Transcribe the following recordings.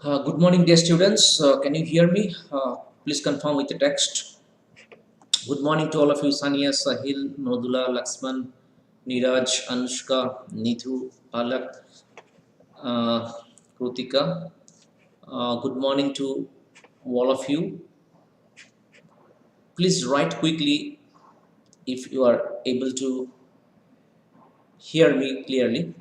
Good morning, dear students. Can you hear me? Please confirm with the text. Good morning to all of you, Sania, Sahil, Nodula, Laxman, Niraj, Anushka, Nithu, Palak, uh, Krutika. Good morning to all of you. Please write quickly if you are able to hear me clearly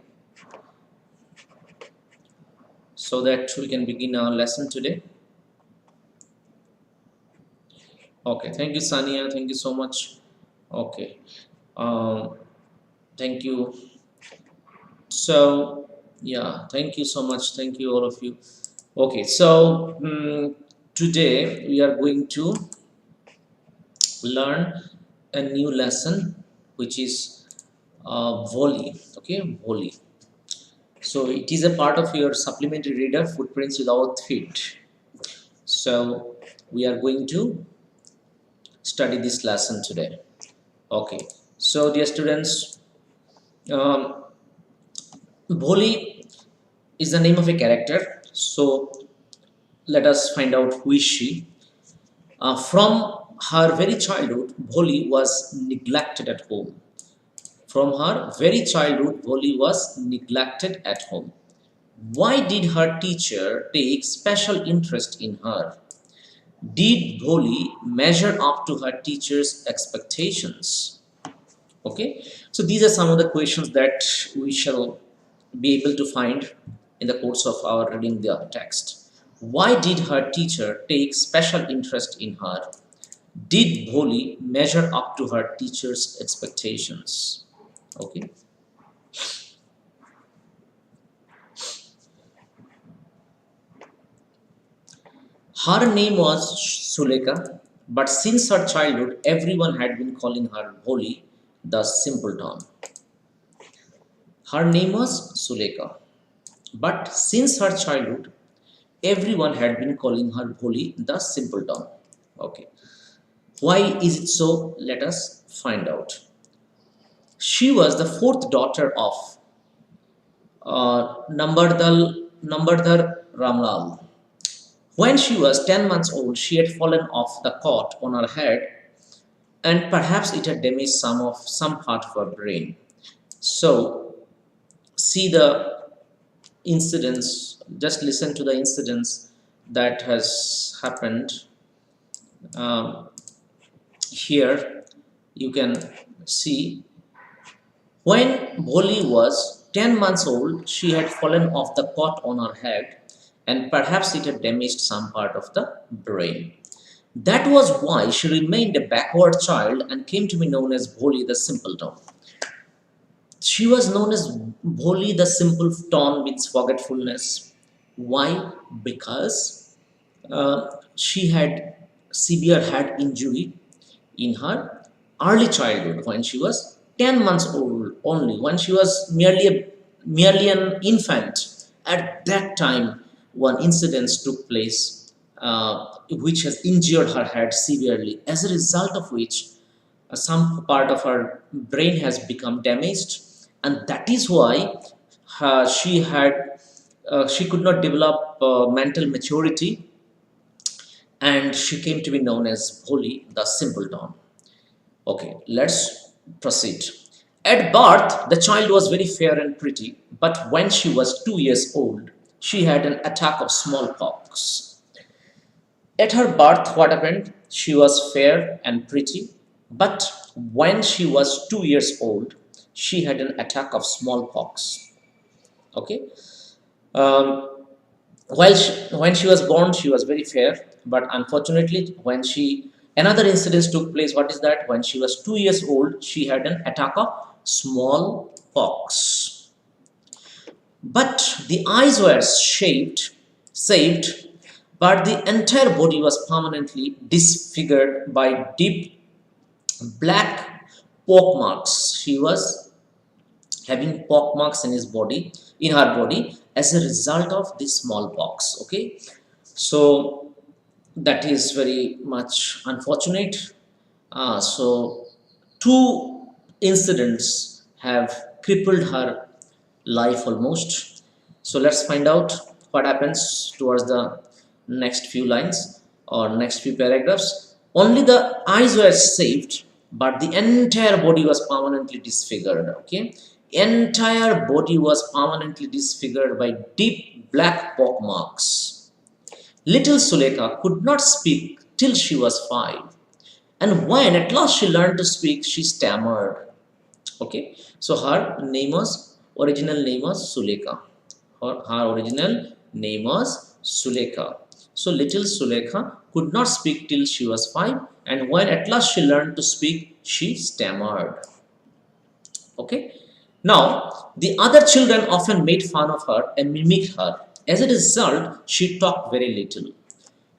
so that we can begin our lesson today. Okay, thank you, Sania. Thank you so much. Okay, um, thank you. So, yeah, thank you so much. Thank you, all of you. Okay, so today we are going to learn a new lesson which is Bholi. Okay, Bholi. So, it is a part of your supplementary reader, Footprints Without Feet. So, we are going to study this lesson today. Okay, so, dear students, um, Bholi is the name of a character. So, let us find out who is she. From her very childhood, Bholi was neglected at home. From her very childhood, Bholi was neglected at home. Why did her teacher take special interest in her? Did Bholi measure up to her teacher's expectations? Okay, so these are some of the questions that we shall be able to find in the course of our reading the text. Why did her teacher take special interest in her? Did Bholi measure up to her teacher's expectations? Okay. Her name was Suleka, but since her childhood, everyone had been calling her Bholi, the simpleton. Her name was Suleka, but since her childhood, everyone had been calling her Bholi, the simpleton. Okay. Why is it so? Let us find out. She was the fourth daughter of Nambardhar Ramlal. When she was 10 months old, she had fallen off the cot on her head, and perhaps it had damaged some part of her brain. So, see the incidents, just listen to the incidents that has happened. Um, Here you can see when Bholi was 10 months old, she had fallen off the cot on her head, and perhaps it had damaged some part of the brain. That was why she remained a backward child and came to be known as Bholi the simpleton. She was known as Bholi the simpleton with forgetfulness. Why? Because she had severe head injury in her early childhood when she was 10 months old only, when she was merely an infant. At that time, one incident took place which has injured her head severely, as a result of which some part of her brain has become damaged, and that is why she could not develop mental maturity, and she came to be known as Bholi the simpleton. Okay, let's proceed. At birth, the child was very fair and pretty, but when she was 2 years old, she had an attack of smallpox. At her birth, what happened? She was fair and pretty, but when she was 2 years old, she had an attack of smallpox. Okay. Um, when she was born, she was very fair, but unfortunately, when she another incident took place. What is that? When she was 2 years old, she had an attack of smallpox. But the eyes were saved, but the entire body was permanently disfigured by deep black pock marks. She was having pock marks in her body, as a result of this smallpox. Okay, so that is very much unfortunate. So two incidents have crippled her life almost. So let's find out what happens towards the next few lines or next few paragraphs. Only the eyes were saved, but the entire body was permanently disfigured. Okay, entire body was permanently disfigured by deep black pock marks. Little Sulekha could not speak till she was 5, and when at last she learned to speak, she stammered. Okay, so her name was original name was Sulekha. Her original name was Sulekha. So little Sulekha could not speak till she was 5, and when at last she learned to speak, she stammered. Okay. Now, the other children often made fun of her and mimicked her. As a result, she talked very little.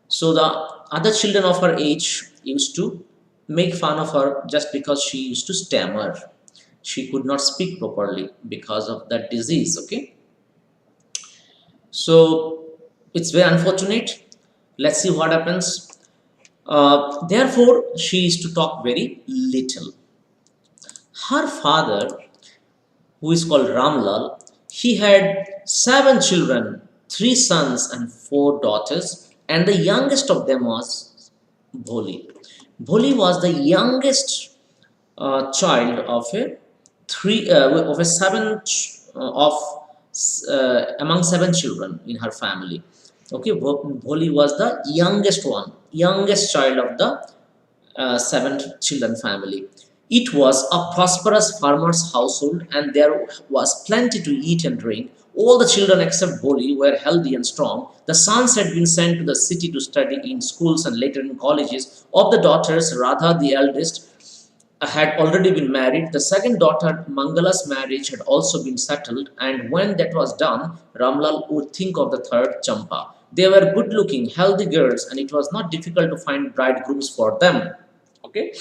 So the other children of her age used to make fun of her just because she used to stammer. She could not speak properly because of that disease. Okay. So it's very unfortunate. Let's see what happens. Therefore, she used to talk very little. Her father, who is called Ramlal, he had 7 children, 3 sons and 4 daughters, and the youngest of them was Bholi. Bholi was the youngest child of a three of a seven of among 7 children in her family. Okay, Bholi was the youngest one, youngest child of the 7 children family. It was a prosperous farmer's household, and there was plenty to eat and drink. All the children except Bholi were healthy and strong. The sons had been sent to the city to study in schools and later in colleges. Of the daughters, Radha, the eldest, had already been married. The second daughter, Mangala's marriage had also been settled, and when that was done, Ramlal would think of the third, Champa. They were good looking, healthy girls, and it was not difficult to find bridegrooms for them. Okay.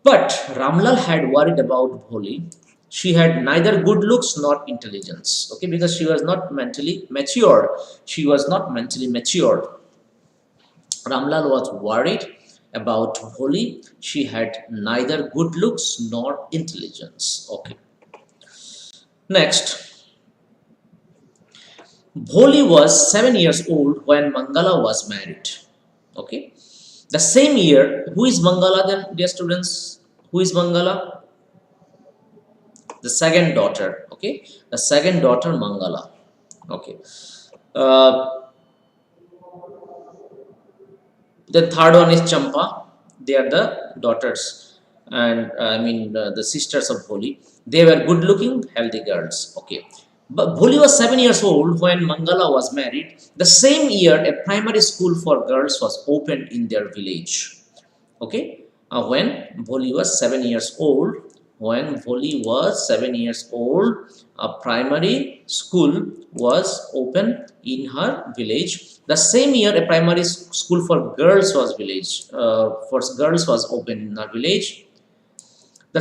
But Ramlal had worried about Bholi. She had neither good looks nor intelligence. Okay, because she was not mentally matured. She was not mentally matured. Ramlal was worried about Bholi. She had neither good looks nor intelligence. Okay. Next, Bholi was 7 years old when Mangala was married. Okay. The same year, who is Mangala then, dear students? Who is Mangala? The second daughter. Okay. The second daughter, Mangala. Okay. The third one is Champa. They are the daughters, and the sisters of Bholi. They were good looking, healthy girls. Okay. But Bholi was 7 years old when Mangala was married. The same year, a primary school for girls was opened in their village. Okay. When Bholi was 7 years old, a primary school was opened in her village. The same year, a primary school for girls was opened in her village. The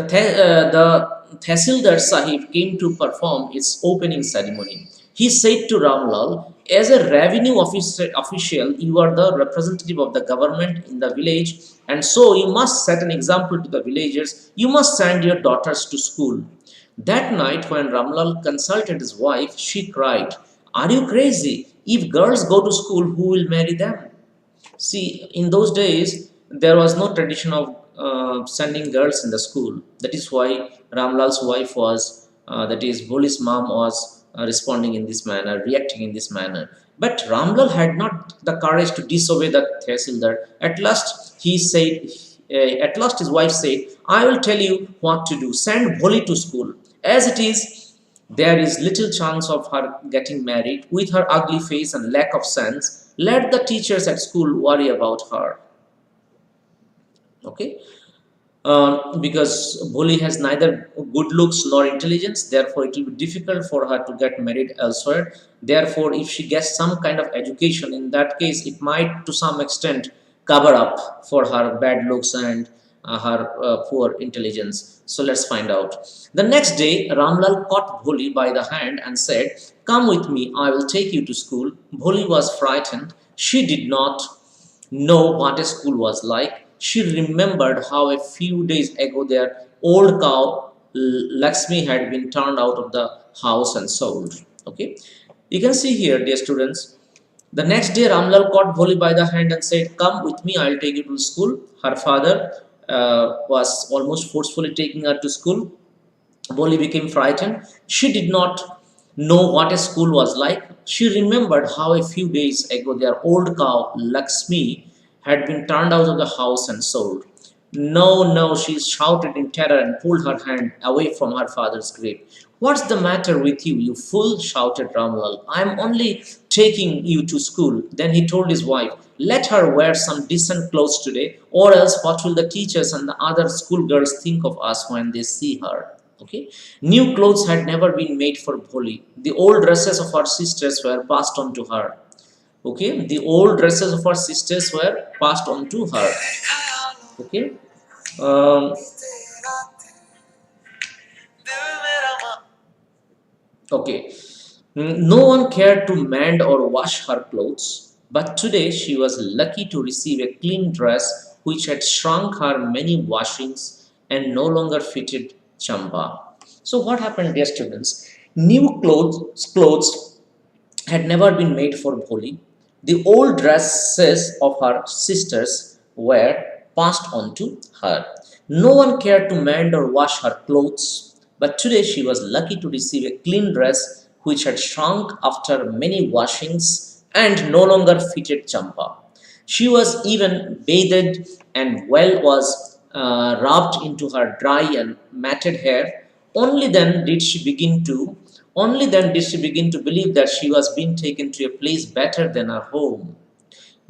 Tehsildar Sahib came to perform its opening ceremony. He said to Ramlal, as a revenue official, you are the representative of the government in the village, and so you must set an example to the villagers. You must send your daughters to school. That night, when Ramlal consulted his wife, she cried, "Are you crazy? If girls go to school, who will marry them?" See, in those days, there was no tradition of sending girls in the school. That is why Ramlal's wife that is, Bholi's mom was responding in this manner, reacting in this manner. But Ramlal had not the courage to disobey the Tehsildar. At last his wife said, "I will tell you what to do. Send Bholi to school. As it is, there is little chance of her getting married. With her ugly face and lack of sense, let the teachers at school worry about her." Okay. Because Bholi has neither good looks nor intelligence, therefore it will be difficult for her to get married elsewhere. Therefore, if she gets some kind of education, in that case, it might to some extent cover up for her bad looks and her poor intelligence. So let's find out. The next day, Ramlal caught Bholi by the hand and said, "Come with me, I will take you to school." Bholi was frightened. She did not know what a school was like. She remembered how a few days ago their old cow Lakshmi had been turned out of the house and sold. Okay. You can see here, dear students, the next day Ramlal caught Bholi by the hand and said, "Come with me, I'll take you to school." Her father was almost forcefully taking her to school. Boli became frightened. She did not know what a school was like. She remembered how a few days ago their old cow, Lakshmi, had been turned out of the house and sold. No, no, she shouted in terror and pulled her hand away from her father's grip. What's the matter with you, you fool? Shouted Ramlal. I'm only taking you to school. Then he told his wife, let her wear some decent clothes today, or else what will the teachers and the other schoolgirls think of us when they see her? Okay, new clothes had never been made for Bholi. The old dresses of her sisters were passed on to her. Okay, the old dresses of her sisters were passed on to her. Okay, um, okay. No one cared to mend or wash her clothes, but today she was lucky to receive a clean dress which had shrunk her many washings and no longer fitted Champa. So what happened, dear students? New clothes had never been made for Bholi. The old dresses of her sisters were passed on to her. No one cared to mend or wash her clothes, but today she was lucky to receive a clean dress which had shrunk after many washings and no longer fitted Champa. She was even bathed and well was rubbed into her dry and matted hair. Only then did she begin to Only then did she begin to believe that she was being taken to a place better than her home,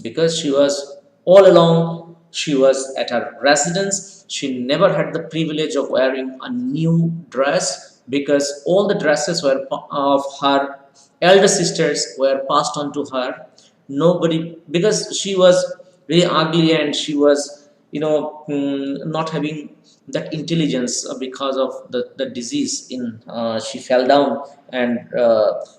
because she was all along, she was at her residence. She never had the privilege of wearing a new dress because all the dresses were of her elder sisters were passed on to her. Nobody, because she was very ugly and she was, not having that intelligence because of the disease in she fell down and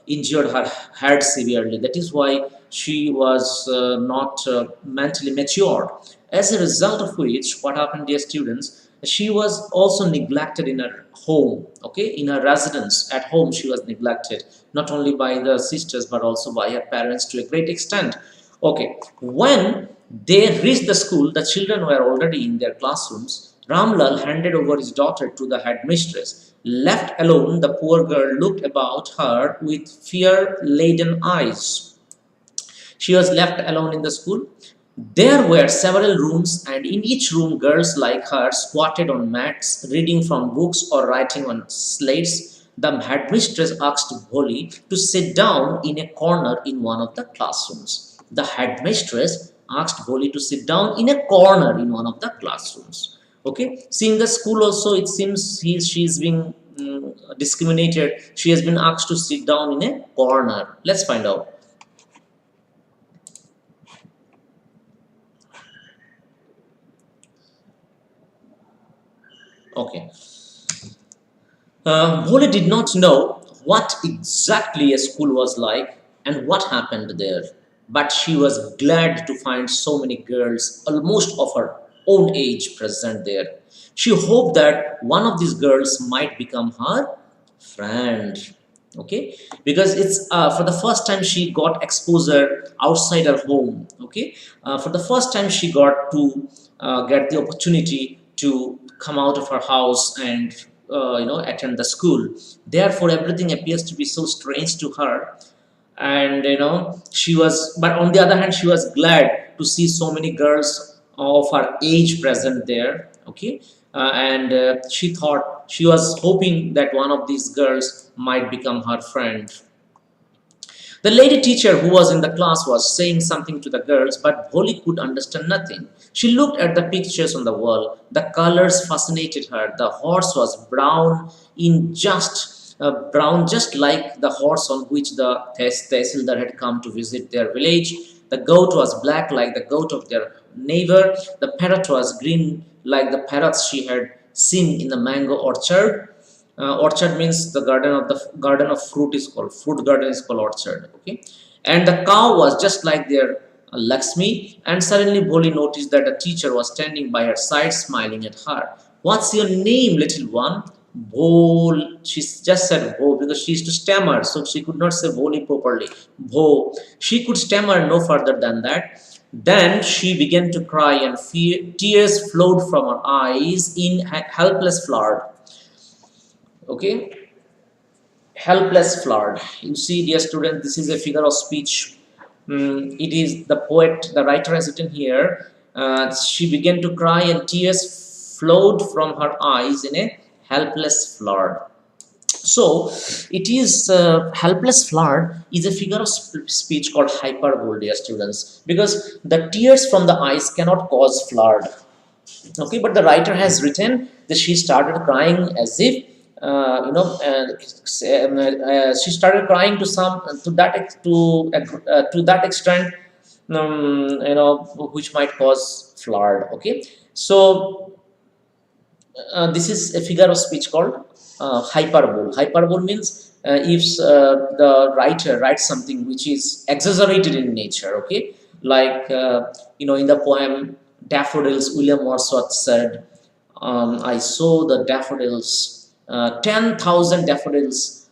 injured her head severely. That is why she was not mentally mature. As a result of which, what happened, dear students, she was also neglected in her home. Okay, in her residence at home she was neglected, not only by the sisters but also by her parents to a great extent. Okay, when they reached the school, the children were already in their classrooms. Ramlal handed over his daughter to the headmistress. Left alone, the poor girl looked about her with fear-laden eyes. She was left alone in the school. There were several rooms, and in each room, girls like her squatted on mats, reading from books or writing on slates. The headmistress asked Bholi to sit down in a corner in one of the classrooms. The headmistress asked Bholi to sit down in a corner in one of the classrooms. Okay, see, in the school also, it seems she's being discriminated. She has been asked to sit down in a corner. Let's find out. Okay. Bhole did not know what exactly a school was like and what happened there, but she was glad to find so many girls, almost of her own age, present there. She hoped that one of these girls might become her friend. Okay, because it's for the first time she got exposure outside her home. Okay, for the first time she got to get the opportunity to come out of her house and attend the school. Therefore everything appears to be so strange to her, and she was, but on the other hand she was glad to see so many girls of her age present there. Okay, and she thought, she was hoping that one of these girls might become her friend. The lady teacher who was in the class was saying something to the girls, but Bholi could understand nothing. She looked at the pictures on the wall. The colors fascinated her. The horse was brown, just like the horse on which the Tehsildar had come to visit their village. The goat was black like the goat of their neighbor. The parrot was green like the parrots she had seen in the mango orchard. Orchard means the garden of fruit is called fruit garden is called orchard. Okay, and the cow was just like their Lakshmi. And suddenly Bholi noticed that a teacher was standing by her side, smiling at her. What's your name, little one? Bhol, she just said Bho because she used to stammer, so she could not say Bholi properly. Bho. She could stammer no further than that. Then she began to cry, and tears flowed from her eyes in helpless flood. Okay, helpless flood. You see, dear student, this is a figure of speech. It is the poet, the writer has written here. She began to cry, and tears flowed from her eyes in a helpless flood. So it is helpless flood is a figure of speech called hyperbole, dear students, because the tears from the eyes cannot cause flood. Okay, but the writer has written that she started crying as if she started crying to some to that extent, which might cause flood. Okay, so this is a figure of speech called hyperbole. Hyperbole means if the writer writes something which is exaggerated in nature. Okay, like in the poem Daffodils, William Wordsworth said, "I saw the daffodils, 10,000 daffodils.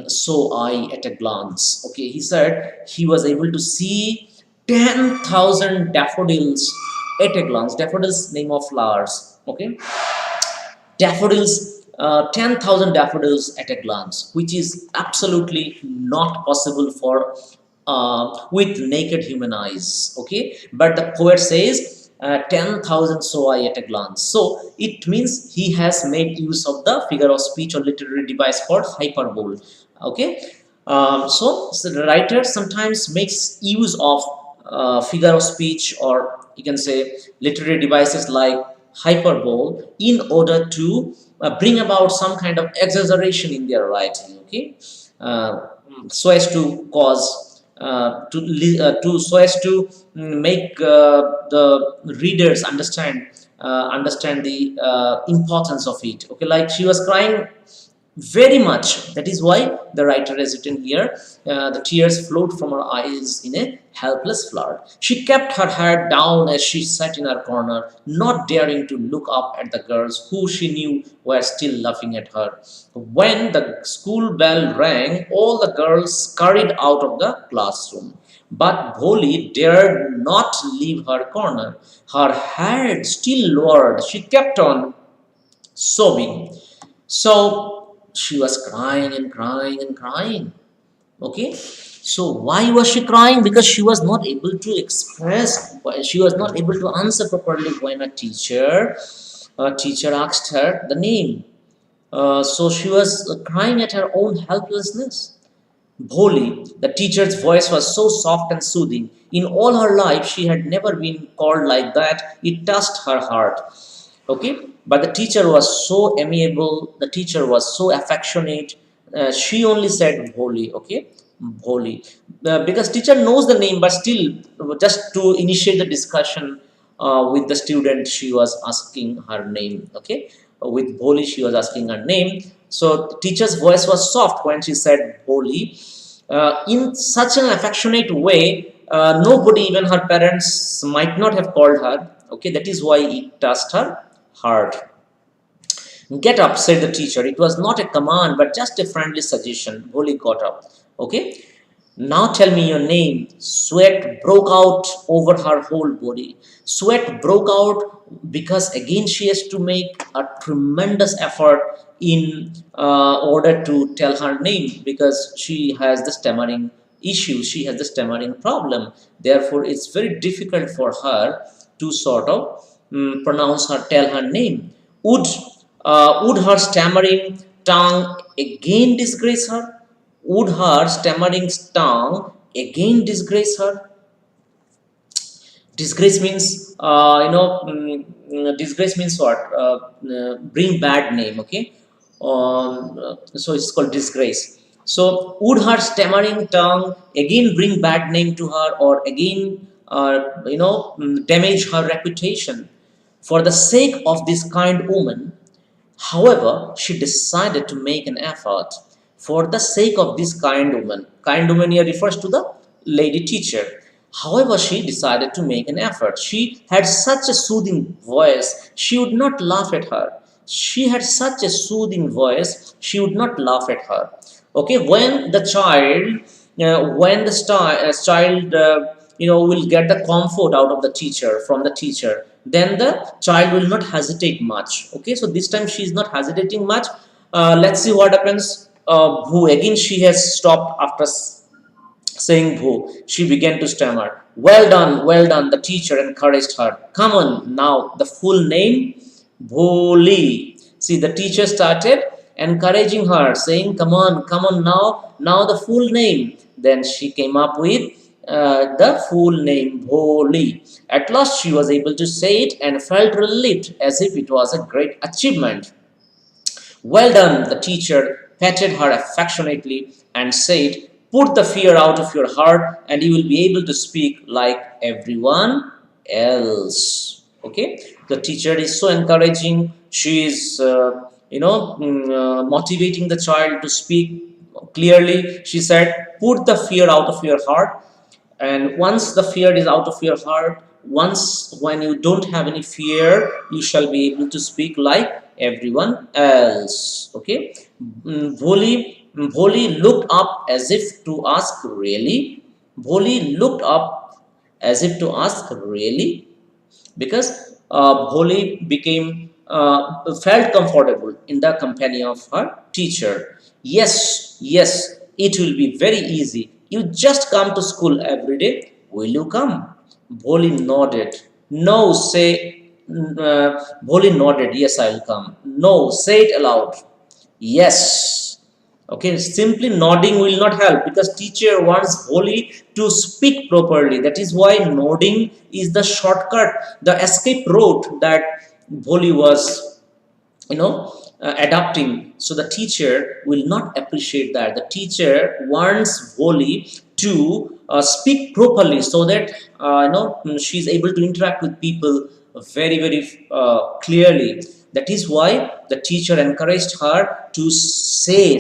Saw I at a glance." Okay, he said he was able to see 10,000 daffodils at a glance. Daffodils, name of flowers. Okay, daffodils, 10,000 daffodils at a glance, which is absolutely not possible for with naked human eyes. Okay, but the poet says 10,000 saw I at a glance. So it means he has made use of the figure of speech or literary device called hyperbole. Okay, so the writer sometimes makes use of figure of speech, or you can say literary devices like hyperbole, in order to bring about some kind of exaggeration in their writing. Okay, so as to cause so as to make the readers understand the importance of it. Okay, like she was crying very much. That is why the writer has written here, the tears flowed from her eyes in a helpless flood. She kept her head down as she sat in her corner, not daring to look up at the girls who she knew were still laughing at her. When the school bell rang, all the girls scurried out of the classroom. But Bholi dared not leave her corner. Her head still lowered. She kept on sobbing. So she was crying and crying and crying. Okay. So why was she crying? Because she was not able to express, she was not able to answer properly when a teacher asked her the name. So she was crying at her own helplessness. Bholi, the teacher's voice was so soft and soothing. In all her life, she had never been called like that. It touched her heart. Okay, but the teacher was so amiable. The teacher was so affectionate. She only said Bholi. Okay, Bholi, because teacher knows the name, but still, just to initiate the discussion with the student, she was asking her name. Okay, with Bholi, she was asking her name. So teacher's voice was soft when she said Bholi, in such an affectionate way. Nobody, even her parents, might not have called her. Okay, that is why it touched her heart. Get up, said the teacher. It was not a command, but just a friendly suggestion. Bholi got up. Okay. Now tell me your name. Sweat broke out over her whole body. Sweat broke out because again she has to make a tremendous effort in order to tell her name, because she has the stammering issue. She has the stammering problem. Therefore, it's very difficult for her to sort of tell her name. Would her stammering tongue again disgrace her? Would her stammering tongue again disgrace her? Disgrace means, disgrace means what? Bring bad name, okay? So it's called disgrace. So, would her stammering tongue again bring bad name to her, or again, damage her reputation? For the sake of this kind woman, however, she decided to make an effort. For the sake of this kind woman here refers to the lady teacher. However, she decided to make an effort. She had such a soothing voice, she would not laugh at her. She had such a soothing voice, she would not laugh at her. Okay, when the child will get the comfort out of the teacher from the teacher, then the child will not hesitate much. Okay, so this time she is not hesitating much. Let's see what happens. Who again, she has stopped after saying boo. She began to stammer. Well done, the teacher encouraged her. Come on now, the full name? Bholi. See, the teacher started encouraging her, saying, come on now the full name. Then she came up with the full name, Bholi. At last she was able to say it and felt relieved as if it was a great achievement. Well done, the teacher patted her affectionately and said, put the fear out of your heart and you will be able to speak like everyone else. Okay, the teacher is so encouraging. She is, motivating the child to speak clearly. She said, put the fear out of your heart, and once the fear is out of your heart, once when you don't have any fear, you shall be able to speak like everyone else. Okay. Bholi looked up as if to ask, really? Bholi looked up as if to ask, really? Because Bholi became felt comfortable in the company of her teacher. Yes, it will be very easy. You just come to school every day. Will you come? Bholi nodded. No, say. Bholi nodded. Yes, I will come. No, say it aloud. Yes. Okay, simply nodding will not help because teacher wants Bholi to speak properly. That is why nodding is the shortcut, the escape route that Bholi was, adapting. So the teacher will not appreciate that. The teacher wants Bholi to speak properly so that she is able to interact with people very clearly. That is why the teacher encouraged her to say.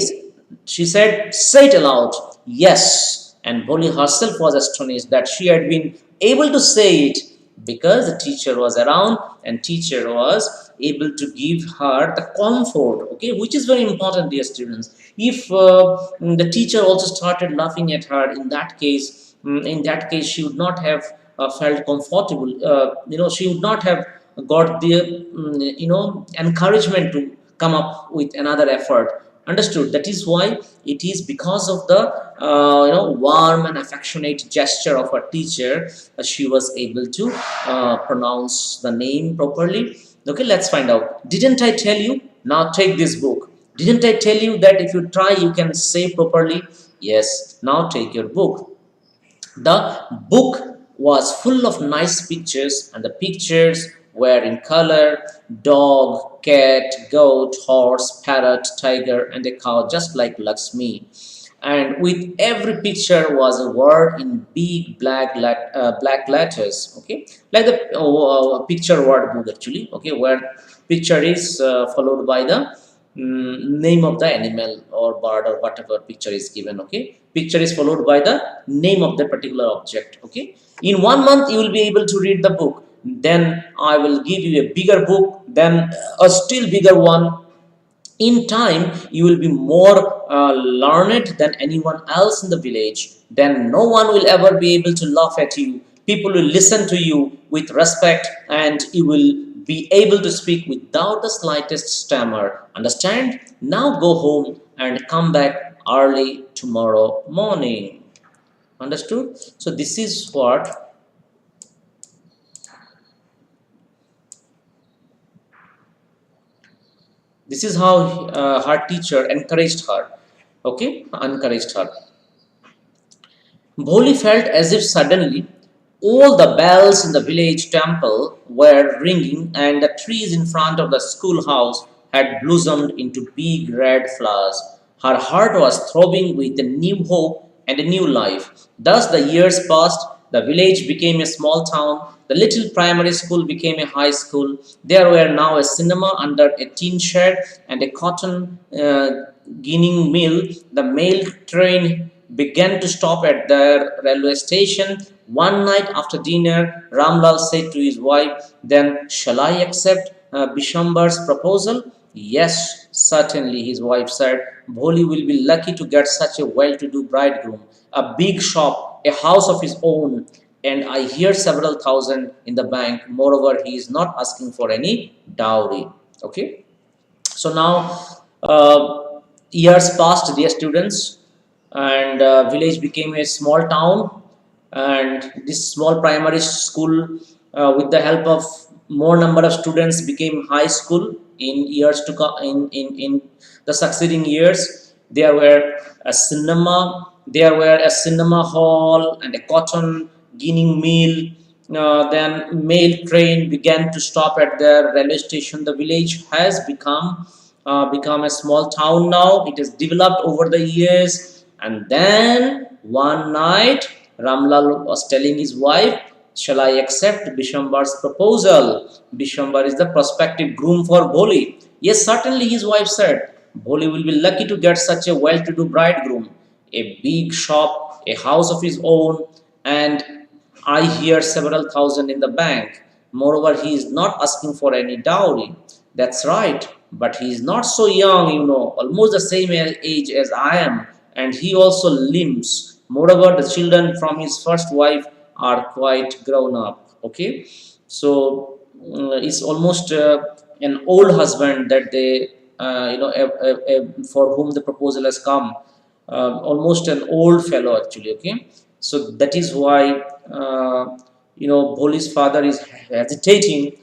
She said, say it aloud. Yes. And Bholi herself was astonished that she had been able to say it because the teacher was around and teacher was able to give her the comfort, okay, which is very important, dear students. If the teacher also started laughing at her, in that case, she would not have felt comfortable. She would not have got the encouragement to come up with another effort. Understood? That is why it is because of the warm and affectionate gesture of her teacher she was able to pronounce the name properly. Okay, let's find out. Didn't I tell you? Now take this book. Didn't I tell you that if you try you can say properly? Yes, now take your book. The book was full of nice pictures, and the pictures were in color: dog, cat, goat, horse, parrot, tiger, and a cow, just like Lakshmi. And with every picture was a word in big black letters. Okay, like the picture word book actually. Okay, where picture is followed by the name of the animal or bird or whatever picture is given. Okay, picture is followed by the name of the particular object. Okay, in 1 month you will be able to read the book. Then I will give you a bigger book, then a still bigger one. In time you will be more learned than anyone else in the village. Then no one will ever be able to laugh at you. People will listen to you with respect and you will be able to speak without the slightest stammer. Understand? Now go home and come back early tomorrow morning. Understood? So this is how her teacher encouraged her. Okay, encouraged her. Bholi felt as if suddenly all the bells in the village temple were ringing and the trees in front of the schoolhouse had blossomed into big red flowers. Her heart was throbbing with a new hope and a new life. Thus the years passed, the village became a small town, the little primary school became a high school. There were now a cinema under a tin shed and a cotton ginning mill. The mail train began to stop at the railway station. One night after dinner, Ramlal said to his wife, then shall I accept Bishambar's proposal? Yes, certainly, his wife said. Bholi will be lucky to get such a well to do bridegroom, a big shop, a house of his own, and I hear several thousand in the bank. Moreover, he is not asking for any dowry. Okay, so now years passed, dear students, and village became a small town, and this small primary school, with the help of more number of students, became high school in years to come. In the succeeding years, there were a cinema hall and a cotton ginning mill. Then mail train began to stop at the railway station. The village has become a small town now. It has developed over the years. And then one night, Ramlal was telling his wife, "Shall I accept Bishambar's proposal?" Bishambar is the prospective groom for Bholi. Yes, certainly, his wife said. Bholi will be lucky to get such a well to do bridegroom. A big shop, a house of his own, and I hear several thousand in the bank. Moreover, he is not asking for any dowry. That's right, but he is not so young, almost the same age as I am, and he also limps. Moreover, the children from his first wife are quite grown up. Okay, so it's almost an old husband that they, for whom the proposal has come, almost an old fellow actually. Okay, so that is why Bholi's father is hesitating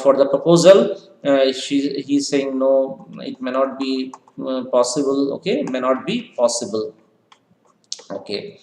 for the proposal. He's saying no, it may not be possible. Okay, may not be possible. Okay,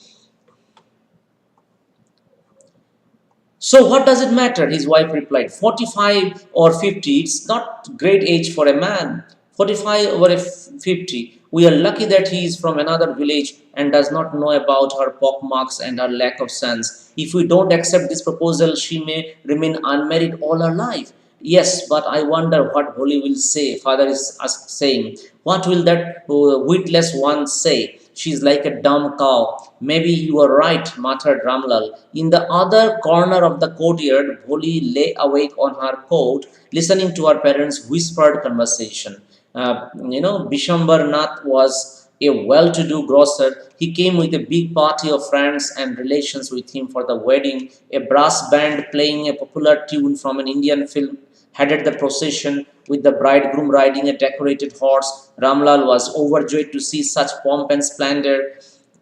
so what does it matter? His wife replied, 45 or 50, it's not great age for a man. 45 or 50. We are lucky that he is from another village and does not know about her pockmarks and her lack of sense. If we don't accept this proposal, she may remain unmarried all her life. Yes, but I wonder what Bholi will say. Father is saying, what will that witless one say? She's like a dumb cow. Maybe you are right, muttered Ramlal. In the other corner of the courtyard, Bholi lay awake on her couch, listening to her parents' whispered conversation. Bishambar Nath was a well-to-do grocer. He came with a big party of friends and relations with him for the wedding. A brass band playing a popular tune from an Indian film headed the procession, with the bridegroom riding a decorated horse. Ramlal was overjoyed to see such pomp and splendor.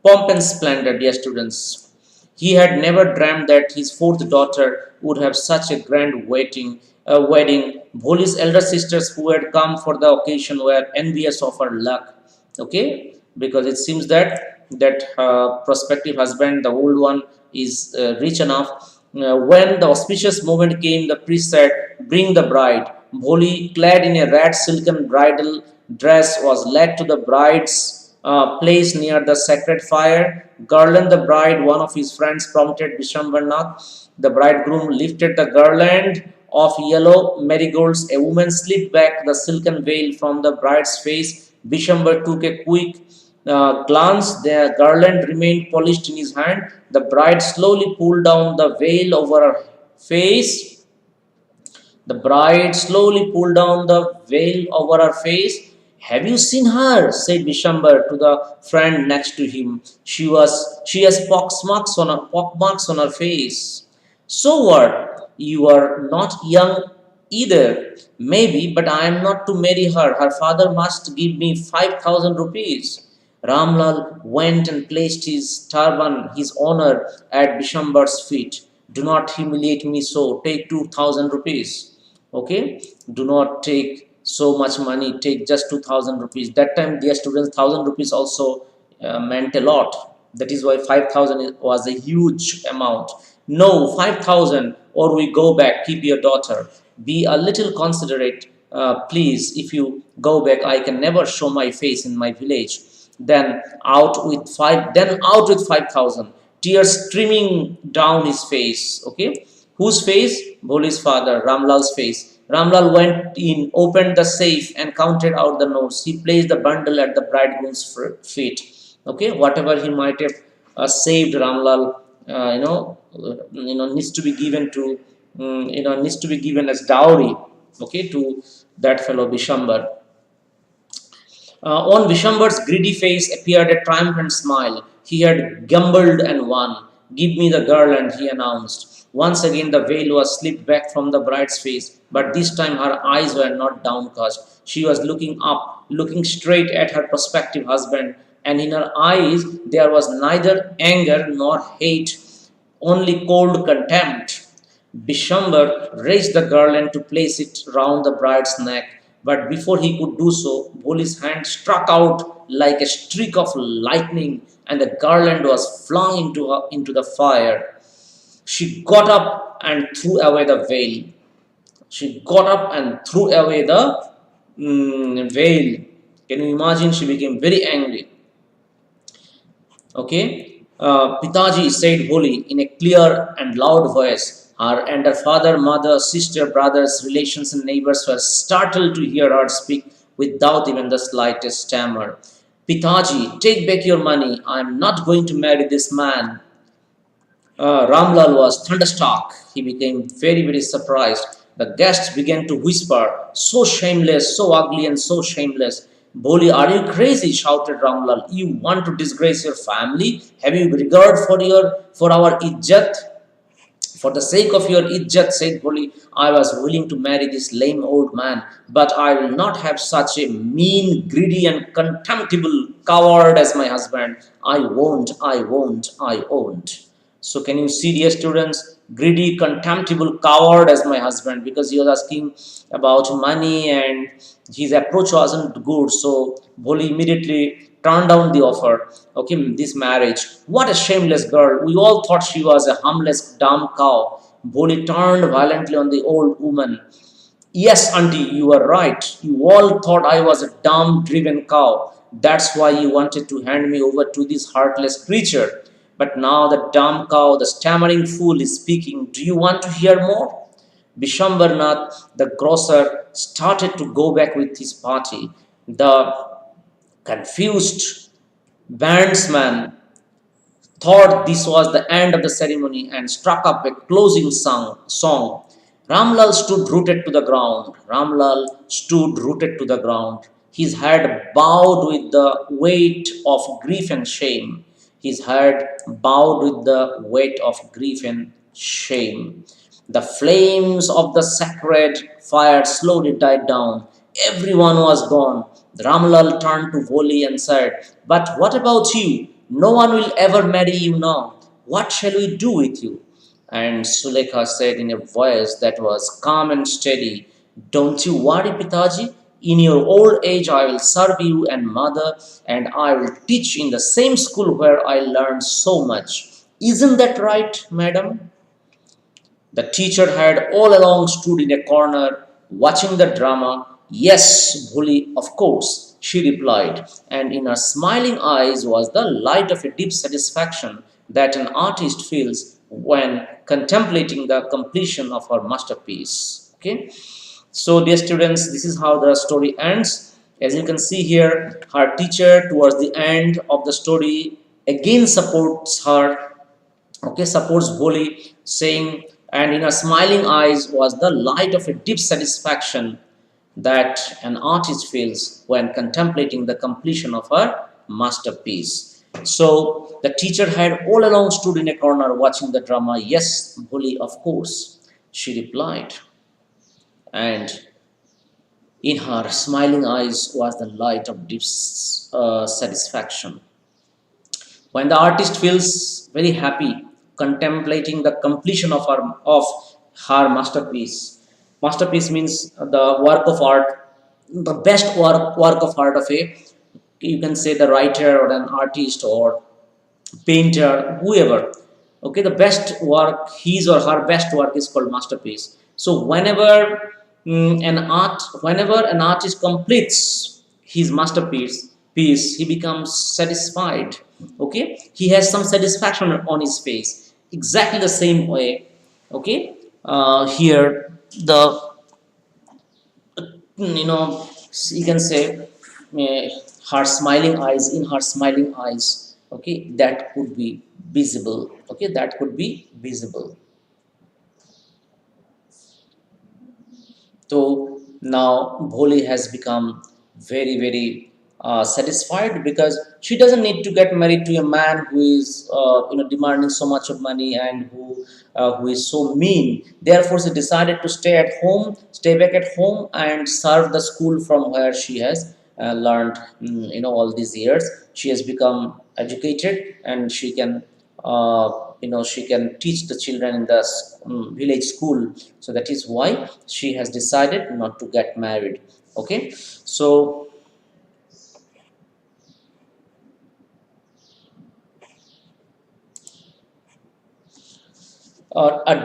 Pomp and splendor, dear students. He had never dreamed that his fourth daughter would have such a grand wedding. Bholi's elder sisters who had come for the occasion were envious of her luck. Okay, because it seems that prospective husband, the old one, is rich enough. When the auspicious moment came, the priest said, "Bring the bride." Bholi, clad in a red silken bridal dress, was led to the bride's place near the sacred fire. Garland the bride, one of his friends prompted Bishambarnath. The bridegroom lifted the garland of yellow marigolds. A woman slipped back the silken veil from the bride's face. Bishambar took a quick glance. The garland remained polished in his hand. The bride slowly pulled down the veil over her face. The bride slowly pulled down the veil over her face. "Have you seen her?" said Vishambar to the friend next to him. She has pock marks on her face. "So what? You are not young either." "Maybe, but I am not to marry her. Her father must give me 5,000 rupees." Ramlal went and placed his turban, his honor, at Bishambar's feet. "Do not humiliate me so. Take 2,000 rupees." Okay, do not take so much money. Take just 2,000 rupees. That time, dear students, 1,000 rupees also meant a lot. That is why 5,000 was a huge amount. No, 5,000, or we go back. Keep your daughter. Be a little considerate, please. If you go back, I can never show my face in my village. Then out with 5,000. Tears streaming down his face. Okay, whose face? Bholi's father, Ramlal's face. Ramlal went in, opened the safe, and counted out the notes. He placed the bundle at the bridegroom's feet. Okay, whatever he might have saved, Ramlal, needs to be given to, needs to be given as dowry. Okay, to that fellow Bishambar. On Vishambar's greedy face appeared a triumphant smile. He had gambled and won. Give me the girl, and he announced. Once again, the veil was slipped back from the bride's face, but this time her eyes were not downcast. She was looking up, looking straight at her prospective husband, and in her eyes there was neither anger nor hate, only cold contempt. Bishamber raised the garland to place it round the bride's neck, but before he could do so, Bholi's hand struck out like a streak of lightning, and the garland was flung into the fire. She got up and threw away the veil. She got up and threw away the veil. Can you imagine? She became very angry. Okay, Pitaji said Bholi in a clear and loud voice. Her father, mother, sister, brothers, relations, and neighbors were startled to hear her speak without even the slightest stammer. Pitaji, take back your money. I am not going to marry this man. Ramlal was thunderstruck. He became very, very surprised. The guests began to whisper, so shameless, so ugly, and so shameless. Boli, are you crazy? Shouted Ramlal. You want to disgrace your family? Have you regard for our izzat? For the sake of your izzat, said Boli, I was willing to marry this lame old man, but I will not have such a mean, greedy, and contemptible coward as my husband. I won't, I won't, I won't. So can you see, dear students, greedy, contemptible coward as my husband, because he was asking about money and his approach wasn't good. So Boli immediately turned down the offer. Okay, this marriage. What a shameless girl. We all thought she was a harmless, dumb cow. Boli turned violently on the old woman. Yes, auntie, you are right. You all thought I was a dumb, driven cow. That's why you wanted to hand me over to this heartless creature. But now the dumb cow, the stammering fool is speaking. Do you want to hear more? Bishambarnath, the grocer, started to go back with his party. The confused bandsman thought this was the end of the ceremony and struck up a closing song. Ramlal stood rooted to the ground. Ramlal stood rooted to the ground. His head bowed with the weight of grief and shame. His head bowed with the weight of grief and shame. The flames of the sacred fire slowly died down. Everyone was gone. Ramlal turned to Voli and said, But what about you? No one will ever marry you now. What shall we do with you? And Sulekha said in a voice that was calm and steady, Don't you worry, Pitaji. In your old age, I will serve you and mother, and I will teach in the same school where I learned so much. Isn't that right, madam? The teacher had all along stood in a corner watching the drama. Yes, Bhuli, of course, she replied, and in her smiling eyes was the light of a deep satisfaction that an artist feels when contemplating the completion of her masterpiece. Okay, so dear students, this is how the story ends. As you can see here, her teacher towards the end of the story again supports her, okay, supports Bholi, saying, and in her smiling eyes was the light of a deep satisfaction that an artist feels when contemplating the completion of her masterpiece. So the teacher had all along stood in a corner watching the drama. Yes, Bholi, of course, she replied. And in her smiling eyes was the light of deep satisfaction. When the artist feels very happy contemplating the completion of her masterpiece means the work of art, the best work of art of a, you can say, the writer or an artist or painter, whoever. Okay, the best work, his or her best work is called masterpiece. So whenever an artist completes his masterpiece, he becomes satisfied. Okay, he has some satisfaction on his face. Exactly the same way. Okay, here the, you know, you can say, her smiling eyes, in her smiling eyes, okay, that could be visible. Okay, that could be visible. So Now Bholi has become very satisfied because she doesn't need to get married to a man who is demanding so much of money and who is so mean. Therefore, she decided to stay back at home, and serve the school from where she has learned all these years. She has become educated, and she can teach the children in the village school. So that is why she has decided not to get married. Okay, so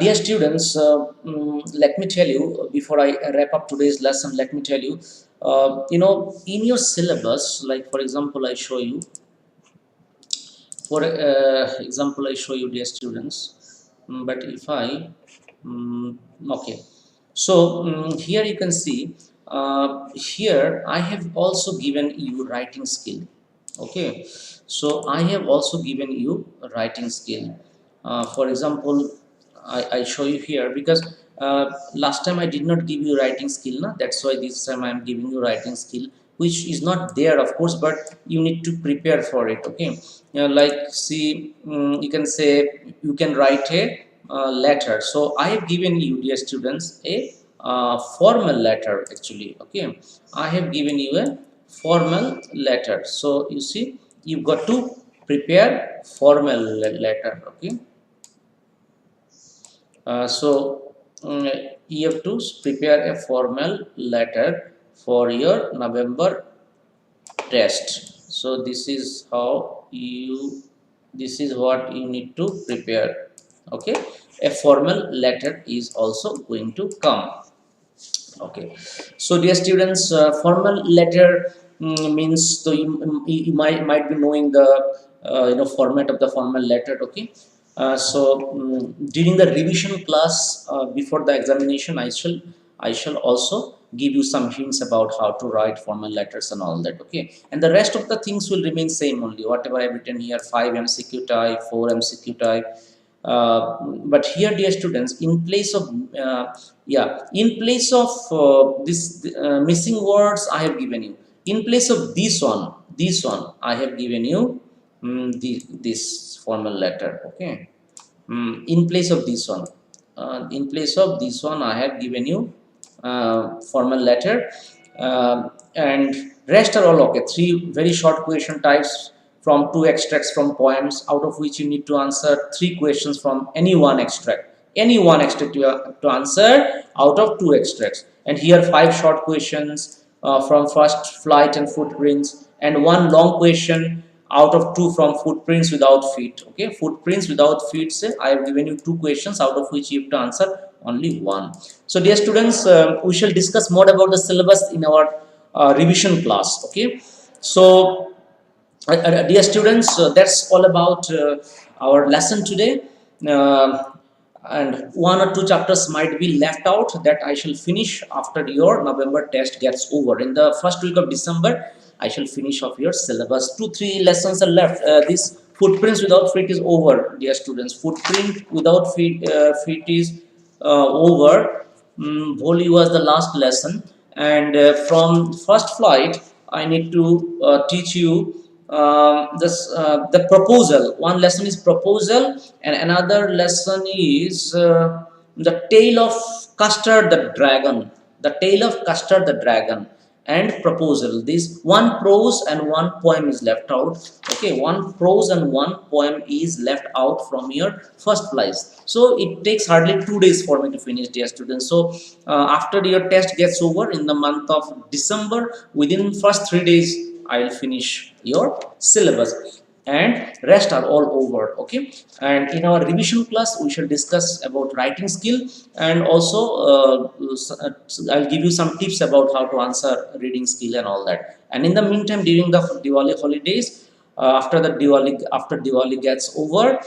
dear students, let me tell you before I wrap up today's lesson. Let me tell you, in your syllabus, like for example, I show you. For example, I show you, dear students. But if I, mm, okay, so here you can see. Here I have also given you writing skill. Okay, so I have also given you a writing skill. For example, I show you here because last time I did not give you writing skill, na? That's why this time I am giving you writing skill, which is not there, of course, but you need to prepare for it. Okay, like see, you can say you can write a letter. So I have given you, dear students, a formal letter actually. Okay, I have given you a formal letter. So you see, you've got to prepare formal letter. Okay, you have to prepare a formal letter for your November test. So this is what you need to prepare. Okay, a formal letter is also going to come. Okay, so dear students, formal letter means, so you might be knowing the format of the formal letter. Okay, during the revision class before the examination, I shall also give you some hints about how to write formal letters and all that. Okay, and the rest of the things will remain same only. Whatever I've written here, 5 MCQ type, 4 MCQ type. But here, dear students, in place of this missing words, I have given you. In place of this one I have given you this formal letter. Okay, in place of this one, I have given you formal letter, and rest are all okay. Three very short question types from two extracts from poems, out of which you need to answer three questions from any one extract. Any one extract you have to answer out of two extracts. And here five short questions from first flight and footprints, and one long question out of two from footprints without feet. Okay, footprints without feet. Say I have given you two questions, out of which you have to answer only one. So dear students, we shall discuss more about the syllabus in our revision class. Okay, so dear students, that's all about our lesson today. Uh, and one or two chapters might be left out that I shall finish after your November test gets over. In the first week of December, I shall finish off your syllabus. 2-3 lessons are left. This footprints without feet is over, dear students. Footprint without feet is over. Bholi was the last lesson, and from first flight, I need to teach you the proposal. One lesson is proposal, and another lesson is the tale of Custard the dragon. The tale of Custard the dragon and proposal. This one prose and one poem is left out. Okay, one prose and one poem is left out from your first place. So it takes hardly 2 days for me to finish, dear students. So after your test gets over in the month of December, within first 3 days I will finish your syllabus, and rest are all over. Okay, and in our revision class we shall discuss about writing skill, and also I'll give you some tips about how to answer reading skill and all that. And in the meantime, during the Diwali holidays, after Diwali gets over,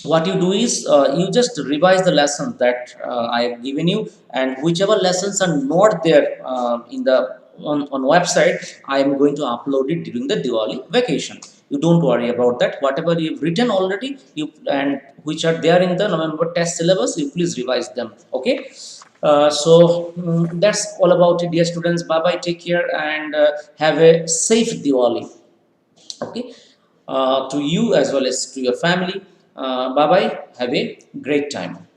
what you do is you just revise the lessons that I have given you, and whichever lessons are not there in the on website, I am going to upload it during the Diwali vacation. You don't worry about that. Whatever you've written already, you and which are there in the November test syllabus, you please revise them. Okay. That's all about it, dear students. Bye bye, take care, and have a safe Diwali. Okay, to you as well as to your family. Bye bye, have a great time.